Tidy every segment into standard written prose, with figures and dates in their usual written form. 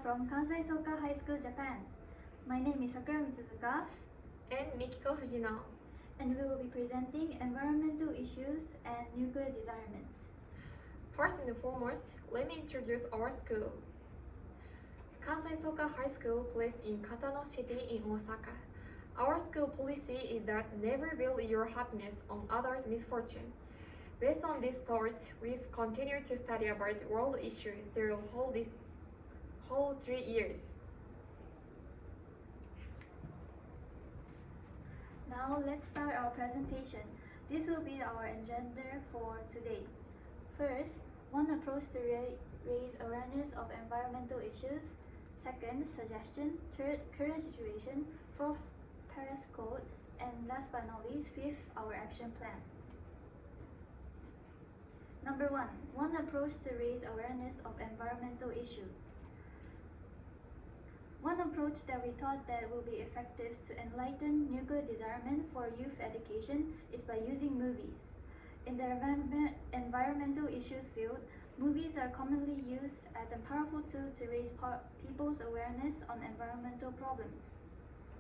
from Kansai Soka High School, Japan. My name is Sakura Mitsuzuka, and Mikiko Fujino. and we will be presenting environmental issues and nuclear disarmament. First and foremost, let me introduce our school. Kansai Soka High School placed in Katano City in Osaka. Our school policy is that never build your happiness on others' misfortune. Based on this thought, we've continued to study about world issues through whole 3 years. Now let's start our presentation. This will be our agenda for today. First, one approach to raise awareness of environmental issues. Second, suggestion. Third, current situation. Fourth, Paris Code. And last but not least, fifth, our action plan. Number one approach to raise awareness of environmental issues. One approach that we thought that will be effective to enlighten nuclear disarmament for youth education is by using movies. In the environmental issues field, movies are commonly used as a powerful tool to raise people's awareness on environmental problems.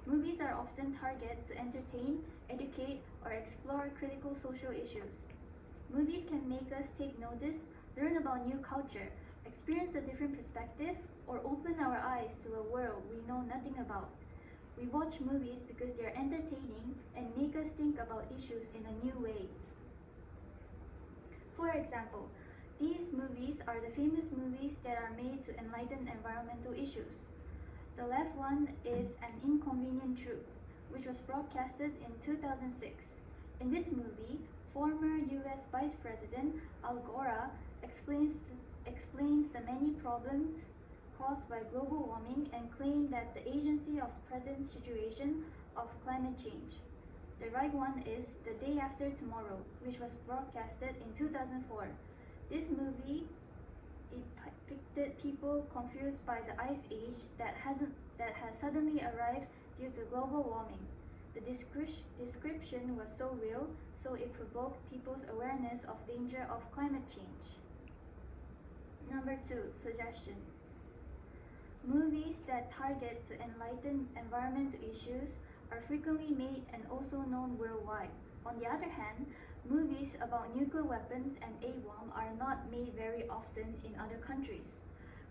Movies are often targeted to entertain, educate, or explore critical social issues. Movies can make us take notice, learn about new culture, experience a different perspective, or open our eyes to a world we know nothing about. We watch movies because they are entertaining and make us think about issues in a new way. For example, these movies are the famous movies that are made to enlighten environmental issues. The left one is An Inconvenient Truth, which was broadcasted in 2006. In this movie, former US Vice President Al Gore explains the many problems caused by global warming and claimed that the agency of the present situation of climate change. The right one is The Day After Tomorrow, which was broadcasted in 2004. This movie depicted people confused by the ice age that has suddenly arrived due to global warming. The description was so real, so it provoked people's awareness of danger of climate change. Number 2, suggestion. Movies that target to enlighten environmental issues are frequently made and also known worldwide. On the other hand, movies about nuclear weapons and A-bomb are not made very often in other countries.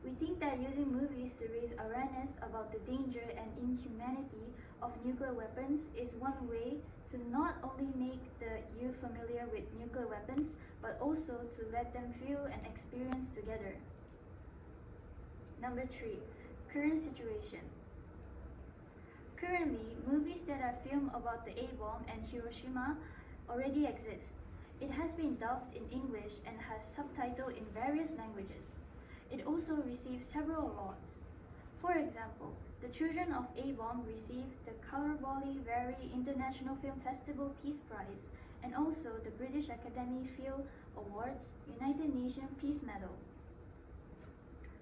We think that using movies to raise awareness about the danger and inhumanity of nuclear weapons is one way to not only make the youth familiar with nuclear weapons, but also to let them feel and experience together. Number 3, current situation. Currently, movies that are filmed about the A-bomb and Hiroshima already exist. It has been dubbed in English and has subtitles in various languages. It also received several awards. For example, the Children of A-bomb received the Kalarbali Vary International Film Festival Peace Prize and also the British Academy Film Awards United Nations Peace Medal.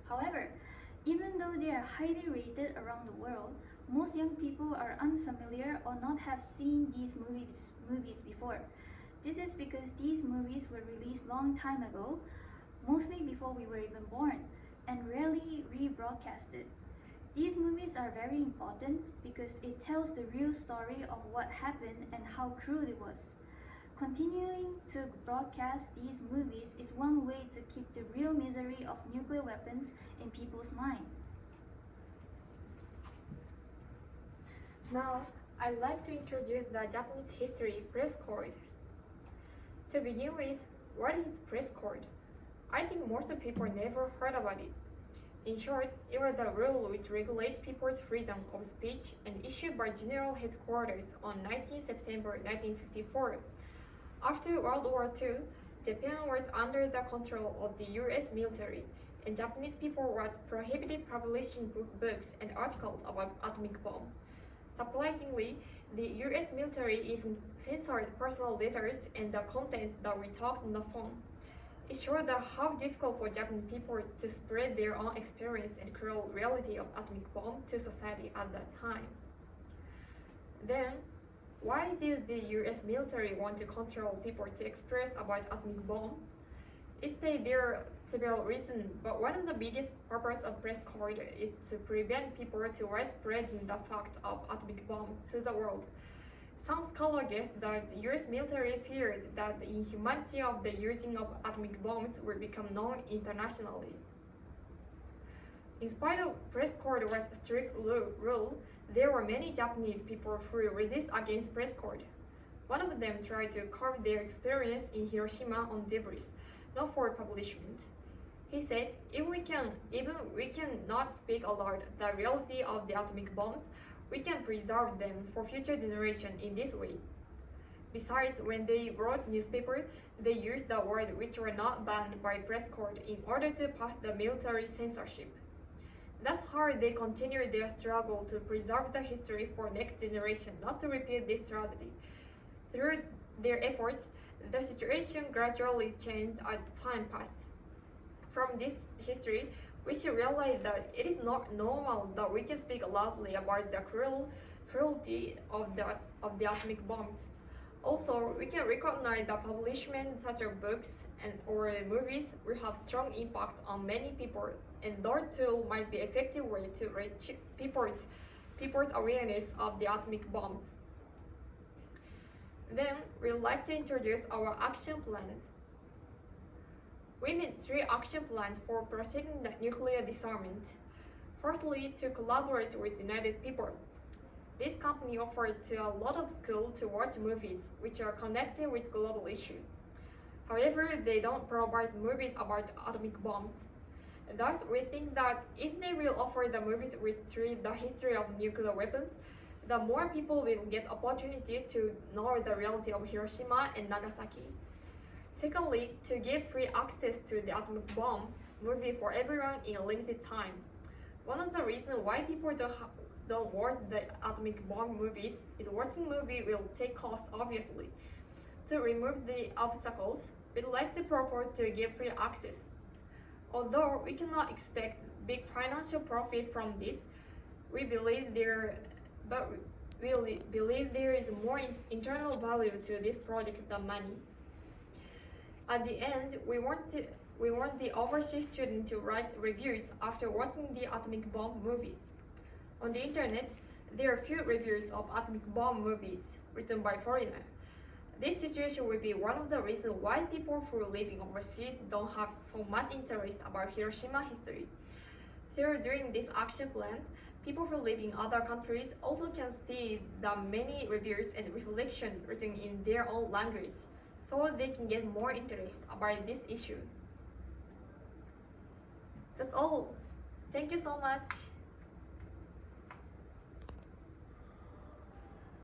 However, even though they are highly rated around the world, most young people are unfamiliar or not have seen these movies before. This is because these movies were released long time ago, mostly before we were even born, and rarely rebroadcasted. These movies are very important because it tells the real story of what happened and how cruel it was. Continuing to broadcast these movies is one way to keep the real misery of nuclear weapons in people's mind. Now, I'd like to introduce the Japanese history press code. To begin with, what is press code? I think most people never heard about it. In short, it was the rule which regulates people's freedom of speech and issued by General Headquarters on 19 September 1954. After World War II, Japan was under the control of the US military, and Japanese people was prohibited publishing books and articles about atomic bomb. Surprisingly, the US military even censored personal letters and the content that we talked on the phone. It showed how difficult for Japanese people to spread their own experience and cruel reality of atomic bomb to society at that time. Then, why did the US military want to control people to express about atomic bomb? It says there are several reasons, but one of the biggest purpose of press code is to prevent people to widespreading the fact of atomic bomb to the world. Some scholars guess that the US military feared that the inhumanity of the using of atomic bombs would become known internationally. In spite of press code was a strict rule, there were many Japanese people who resist against press code. One of them tried to carve their experience in Hiroshima on debris, not for publishment. He said, even we cannot speak aloud the reality of the atomic bombs, we can preserve them for future generations in this way. Besides, when they wrote newspapers, they used the words which were not banned by press code in order to pass the military censorship. That's how they continued their struggle to preserve the history for next generation, not to repeat this tragedy. Through their efforts, the situation gradually changed as time passed. From this history, we should realize that it is not normal that we can speak loudly about the cruelty of the atomic bombs. Also, we can recognize that publishment such as books or movies will have strong impact on many people, and those tools might be effective way to reach people's awareness of the atomic bombs. Then, we'd like to introduce our action plans. We made 3 action plans for proceeding the nuclear disarmament. Firstly, to collaborate with United People. This company offered to a lot of schools to watch movies which are connected with global issues. However, they don't provide movies about atomic bombs. Thus, we think that if they will offer the movies which treat the history of nuclear weapons, the more people will get opportunity to know the reality of Hiroshima and Nagasaki. Secondly, to give free access to the atomic bomb movie for everyone in a limited time. One of the reasons why people don't watch the atomic bomb movies is watching movie will take cost, obviously. To remove the obstacles, we'd like to propose to give free access. Although we cannot expect big financial profit from this, we believe there is more internal value to this project than money. At the end, we want the overseas student to write reviews after watching the atomic bomb movies. On the internet, there are few reviews of atomic bomb movies written by foreigners. This situation will be one of the reasons why people who are living overseas don't have so much interest about Hiroshima history. Through doing this action plan, people who live in other countries also can see the many reviews and reflections written in their own language, so they can get more interest about this issue. That's all. Thank you so much.